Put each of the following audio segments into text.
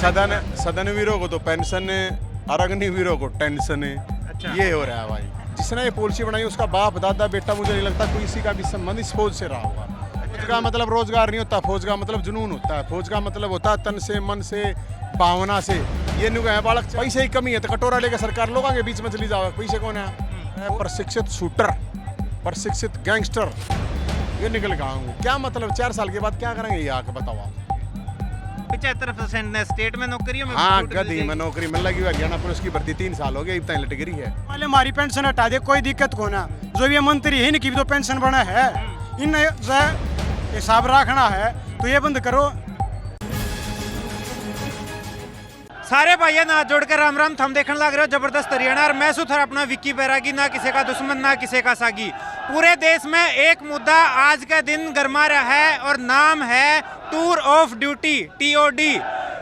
सदनवीरों को तो पेंशन है और अग्निवीरों को टेंशन है। अच्छा। ये हो रहा है भाई। जिसने ये पॉलिसी बनाई उसका बाप दादा बेटा मुझे नहीं लगता कोई इसी का भी संबंध इस फौज से रहा होगा। फौज का मतलब रोजगार नहीं होता, फौज का मतलब जुनून होता है, फौज का मतलब होता है तन से मन से भावना से। ये नुग है बालक पैसे की कमी है तो कटोरा लेकर सरकार लोगों के बीच में चली जाओ। पैसे कौन है? प्रशिक्षित शूटर, प्रशिक्षित गैंगस्टर ये निकल गए होंगे। क्या मतलब 4 साल के बाद क्या करेंगे ये आके बताओ आप। 75% ने स्टेट में नौकरियों में हाँ छूट मिल गधी में जाएगी। नौकरी मिल लगी। हरियाणा पुलिस की भर्ती 3 साल हो गए, अब तक लटक रही है। पहले हमारी पेंशन हटा दे, कोई दिक्कत को ना। जो ये मंत्री है इनकी भी तो पेंशन बना है, इन हिसाब रखना है तो ये बंद करो। सारे भाइयों ना जोड़कर राम राम थम देखने लग रहे हो जबरदस्त हरियाणा। और मैं सुथर अपना विक्की बैरागी, ना किसी का दुश्मन ना किसी का सागी। पूरे देश में एक मुद्दा आज का दिन गरमा रहा है और नाम है tour of duty, TOD।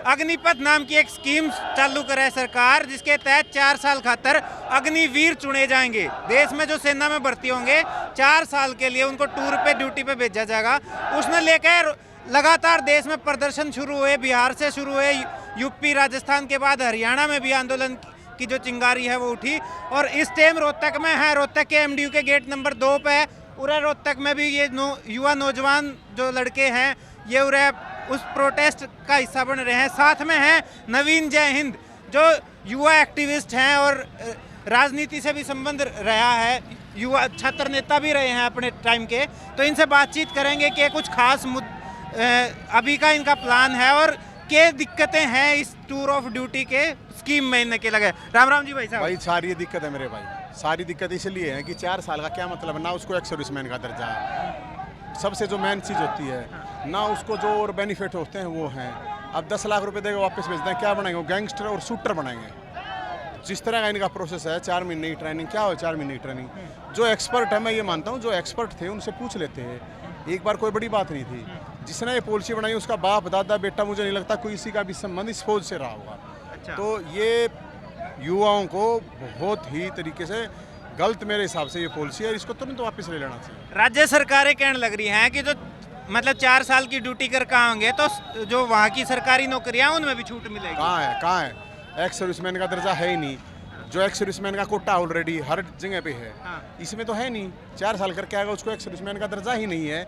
Agnipath नाम की एक स्कीम चालू करे सरकार, जिसके तहत 4 साल खातर अग्निवीर चुने जाएंगे। देश में जो सेना में भर्ती होंगे 4 साल के लिए उनको टूर पे ड्यूटी पे भेजा जाएगा। उसने लेकर लगातार देश में प्रदर्शन शुरू हुए, बिहार से शुरू हुए, यूपी राजस्थान के बाद हरियाणा में भी आंदोलन की जो चिंगारी है वो उठी। और इस टाइम रोहतक में है, रोहतक के MDU के गेट नंबर 2 पे उरे रोहतक में भी ये युवा नौजवान जो लड़के हैं ये उरे उस प्रोटेस्ट का हिस्सा बन रहे हैं। साथ में हैं नवीन जय हिंद जो युवा एक्टिविस्ट हैं और राजनीति से भी संबंध रहा है, युवा छात्र नेता भी रहे हैं अपने टाइम के। तो इनसे बातचीत करेंगे कि कुछ खास अभी का इनका प्लान है और क्या दिक्कतें हैं इस टूर ऑफ ड्यूटी के स्कीम में इनके लगे। राम राम जी भाई साहब। भाई सारी दिक्कत है मेरे भाई, सारी दिक्कत इसलिए है कि 4 साल का क्या मतलब ना उसको एक्स सर्विसमैन का दर्जा है। सबसे जो मेन चीज़ होती है ना उसको जो और बेनिफिट होते हैं वो हैं। अब 10 लाख रुपए देकर वापस भेजते हैं, क्या बनाएंगे? वो गैंगस्टर और शूटर बनाएंगे। जिस तरह का इनका प्रोसेस है, 4 महीने की ट्रेनिंग। क्या हो 4 महीने की ट्रेनिंग? जो एक्सपर्ट है, मैं ये मानता हूँ जो एक्सपर्ट थे उनसे पूछ लेते हैं, एक बार कोई बड़ी बात नहीं थी। जिसने ये पॉलिसी बनाई उसका बाप दादा बेटा मुझे नहीं लगता कोई इसी का भी संबंध इस फौज से रहा होगा। अच्छा। तो ये युवाओं को बहुत ही तरीके से गलत मेरे हिसाब से ये पॉलिसी है, इसको तुरंत वापस ले लेना चाहिए। राज्य सरकारें कहने लग रही हैं कि जो मतलब 4 साल की ड्यूटी कर कहाँ होंगे तो जो वहाँ की सरकारी नौकरियाँ उनमें भी छूट मिलेगी। कहाँ है? एक्स सर्विसमैन का दर्जा है ही नहीं। जो एक्स सर्विसमैन का कोटा ऑलरेडी हर जगह पे है, इसमें तो है नहीं। 4 साल करके आएगा उसको एक्स सर्विसमैन का दर्जा ही नहीं है।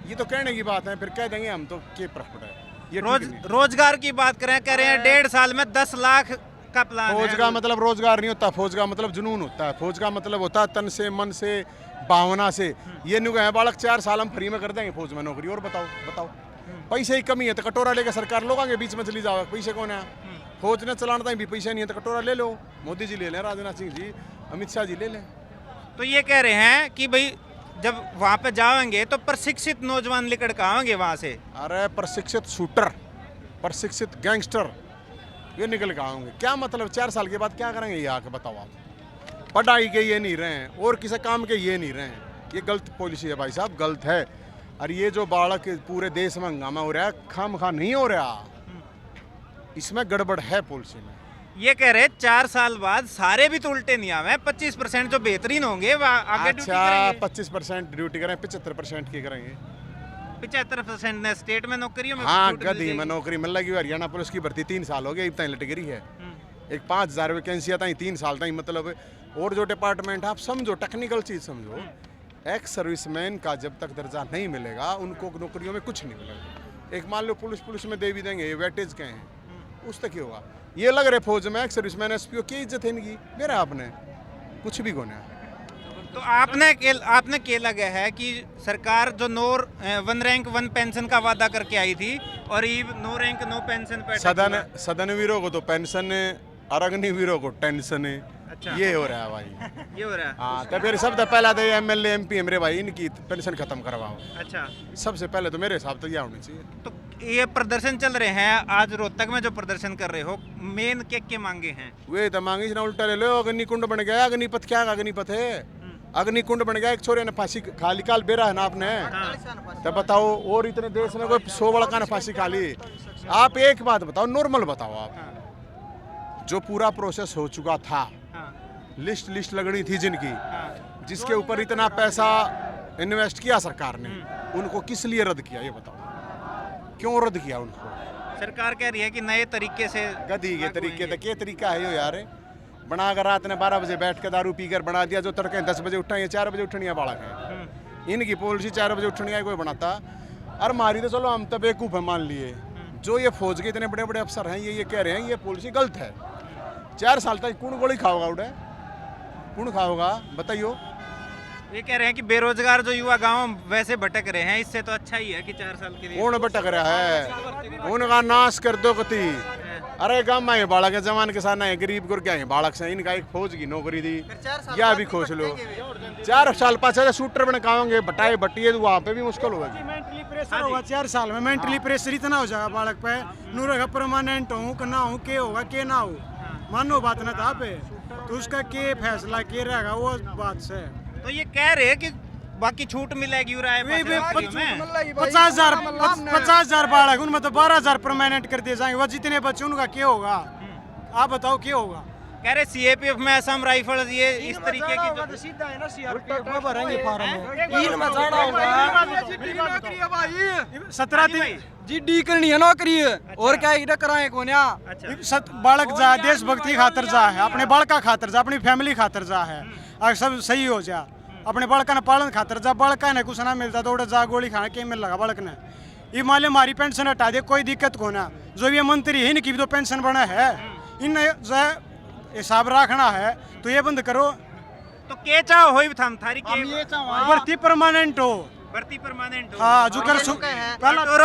ये तो कहने की बात है, फिर कह देंगे हम तो क्या फर्क पड़ा है। ये रोजगार की बात करें, कह रहे हैं 1.5 साल में 10 लाख का प्लान फौज है। का मतलब रोजगार नहीं होता, फौज का मतलब जुनून होता है, फौज का मतलब होता है तन से मन से भावना से। ये नुग है बालक 4 साल हम फ्री में कर देंगे फौज में नौकरी। और बताओ पैसे की कमी है तो कटोरा लेकर सरकार लोगों के बीच में चली जाओ। पैसे कौन है? फौज ने चलाना भी पैसे नहीं है तो कटोरा ले लो। मोदी जी ले लें, राजनाथ सिंह जी, अमित शाह जी ले लें। तो ये कह रहे हैं कि भाई जब वहाँ पे जाएंगे तो प्रशिक्षित नौजवान लेकर के आएंगे वहाँ से। अरे प्रशिक्षित शूटर, प्रशिक्षित गैंगस्टर ये निकल के आएंगे। क्या मतलब 4 साल के बाद क्या करेंगे ये आके बताओ आप। पढ़ाई के ये नहीं रहे हैं और किसी काम के ये नहीं रहे हैं। ये गलत पॉलिसी है भाई साहब, गलत है। और ये जो बालक पूरे देश में हंगामा हो रहा है, खामखा नहीं हो रहा, इसमें गड़बड़ है पॉलिसी में। ये कह रहे 4 साल बाद सारे भी तो उल्टे नहीं आवे, 25% जो बेहतरीन होंगे वो आगे ड्यूटी अच्छा करेंगे। 25% ड्यूटी करें, 75% की करेंगे। 75% ने स्टेट में नौकरियों में हाँ छूट मिल गधी में जाएगी। नौकरी मिल लगी। हरियाणा पुलिस की भर्ती 3 साल हो गए, अब तक लटक रही है। एक 5000 वैकेंसियाँ तक 3 साल तक मतलब। और जो डिपार्टमेंट आप समझो, टेक्निकल चीज़ समझो, एक्स सर्विसमैन का जब तक दर्जा नहीं मिलेगा उनको नौकरियों में कुछ नहीं मिलेगा। एक मान लो पुलिस में दे भी देंगे, ये वेटेज के हैं, उस तक ही होगा। ये लग रहे फौज में एक्स सर्विसमैन SPO की इज्जत है इनकी, मेरा आपने कुछ भी कोने। तो आपने क्या लगा है कि सरकार जो 1 रैंक 1 पेंशन का वादा करके आई थी और ये 9 रैंक 9 पेंशन पे सदनवीरों को तो पेंशन है और अग्निवीरों को टेंशन है। अच्छा। ये हो रहा है भाई। ये हो रहा है। हाँ तो फिर सबसे पहला तो MLA MP मेरे भाई इनकी पेंशन खत्म करवाओ। अच्छा। सबसे पहले तो मेरे हिसाब तो यह होनी चाहिए। तो ये प्रदर्शन चल रहे हैं आज रोहतक में, जो प्रदर्शन कर रहे हो मेन के मांगे हैं? वे तो मांगी ना उल्टा ले लो। अग्निकुंड बन गया, अग्निपथ क्या अग्निपथ है? अग्निकुंड बन गया। एक छोरे ने फांसी खाली काल बेरा है ना आपने, तो बताओ और इतने देश में कोई 100 बड़ा ने फांसी खा ली। आप एक बात बताओ, नॉर्मल बताओ आप, जो पूरा प्रोसेस हो चुका था, लिस्ट लगनी थी जिनकी, जिसके ऊपर इतना पैसा इन्वेस्ट किया सरकार ने, उनको किस लिए रद्द किया ये बताओ। क्यों रद्द किया उनको? सरकार कह रही है कि नए तरीके से गधी के तरीके तक ये तरीका है यो यार बना कर रात ने 12 बजे बैठ के दारू पीकर बना दिया जो तड़के 10 बजे उठना, ये 4 बजे उठनी है बालक है। इनकी पॉलिसी 4 बजे उठनी है कोई बनाता। और मारी तो चलो हम तो बेवकूफ़ है मान लिए, जो ये फौज के इतने बड़े बड़े अफसर हैं ये कह रहे हैं ये पॉलिसी गलत है। 4 साल तक कौन गोली खाओगा उड़े, कौन खाओगा बताइयो। ये कह रहे हैं कि बेरोजगार जो युवा गांव वैसे भटक रहे हैं, इससे तो अच्छा ही है कि 4 साल के लिए कौन भटक रहा है, उनका नाश कर दो कति। अरे गाँव में बालक है जवान किसान है गरीब गुर क्या है बालक से, इनका एक फौज की नौकरी दी या भी खोज लो। 4 साल पाँच शूटर बन खाओगे बटाए बटिए तो वहाँ पे भी मुश्किल होगा। मेंटली प्रेशर होगा 4 साल में, मेंटली प्रेशर इतना हो जाएगा बालक पे, नूर परमानेंट हूँ कि ना हूँ, के होगा के ना हो, मानो बात ना था पे तो उसका के फैसला के रहेगा वो बात से। तो ये कह रहे हैं कि बाकी छूट मिलेगी 50,000 बालक उनमें तो 12,000 परमानेंट कर दिए जाएंगे, वो जितने बच्चे उनका क्या होगा आप बताओ क्या होगा। कह रहे सीएपीएफ में असम राइफल्स ये इस तरीके की जो सीधा है ना सीआरपीएफ में भरेंगे फॉर्म में 17 दिन जी डी करनी है नौकरी और क्या इधर कराए कौन बालक जा देशभक्ति खातर जा है, अपने बालका खातर जा, अपनी फैमिली खातर जा है, अगर सब सही हो जा अपने बालका ने पालन खातर जा, बालका ने कुछ ना मिलता तो उड़े जा गोली खाना के मिल लगा बालक ने। ये मान लो हमारी पेंशन हटा दे कोई दिक्कत को ना, जो ये मंत्री है इनकी भी तो पेंशन बना है, इन जो हिसाब रखना है तो ये बंद करो। तो के चाहो होई थम थारी के भर्ती परमानेंट हो, भर्ती परमानेंट हो। हाँ जो कर पहला टूर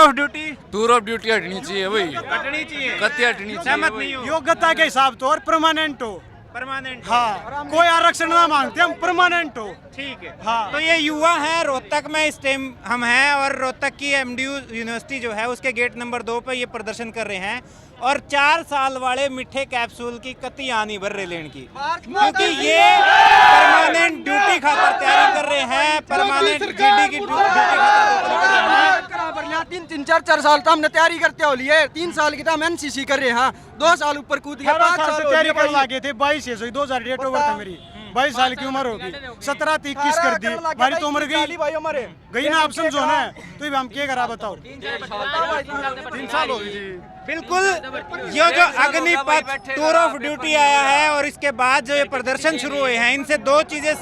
ऑफ ड्यूटी हटनी चाहिए भाई, हटनी चाहिए, कत्ती हटनी सहमत नहीं हो योग्यता के हिसाब तो और परमानेंट हो। परमानेंट हाँ कोई आरक्षण ना मांगते हम परमानेंट हो। ठीक है। हाँ। तो ये युवा हैं रोहतक में इस टाइम हम हैं और रोहतक की एमडीयू यूनिवर्सिटी जो है उसके गेट नंबर 2 पे ये प्रदर्शन कर रहे हैं और 4 साल वाले मिठे कैप्सूल की कत्ती आनी भर रहे लेन की, क्योंकि ये परमानेंट ड्यूटी खातर तैयारी कर रहे हैं, परमानेंट जीडी की ड्यूटी खातर कर रहे हैं। 3 4 साल तो हमने तैयारी करते हो लिए, 3 साल की तो हम एनसीसी कर रहे हैं, 2 साल ऊपर कूद गए, 5 साल से तैयारी कर लागे थे 22 से 2000 डेट ओवर था मेरी, 22 साल की उम्र होगी, 17 से 21 कर दी, हमारी तो उम्र गई ना, आप समझो ना, तो हम क्या करा बताओ। 3 साल हो गए। बिल्कुल, ये जो अग्निपथ टूर ऑफ ड्यूटी आया है और इसके बाद जो ये प्रदर्शन शुरू हुए हैं, इनसे 2 चीजें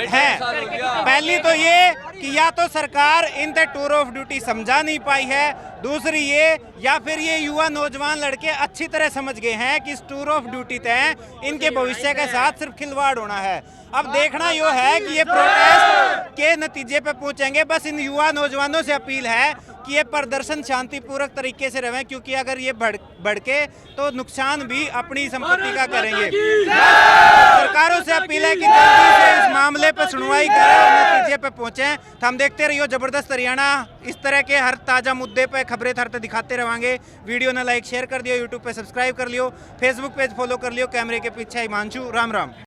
हैं। पहली तो ये कि या तो सरकार इन टूर ऑफ ड्यूटी समझा नहीं पाई है, दूसरी ये या फिर ये युवा नौजवान लड़के अच्छी तरह समझ गए हैं कि इस टूर ऑफ ड्यूटी तय इनके भविष्य के साथ सिर्फ खिलवाड़ होना है। अब देखना यो है कि ये प्रोटेस्ट के नतीजे पे पहुंचेंगे। बस इन युवा नौजवानों से अपील है कि ये प्रदर्शन शांतिपूर्वक तरीके से रहें, क्योंकि अगर ये भड़के तो नुकसान भी अपनी संपत्ति का करेंगे। सरकारों से अपील है कि जल्दी से इस मामले पर सुनवाई करें और नतीजे पे पहुंचे। तो हम देखते रहिए जबरदस्त हरियाणा, इस तरह के हर ताज़ा मुद्दे पे खबरें थरते दिखाते रहेंगे। वीडियो ने लाइक शेयर कर दियो, यूट्यूब पे सब्सक्राइब कर लियो, फेसबुक पेज फॉलो कर लियो। कैमरे के पीछे हिमांशु, राम राम।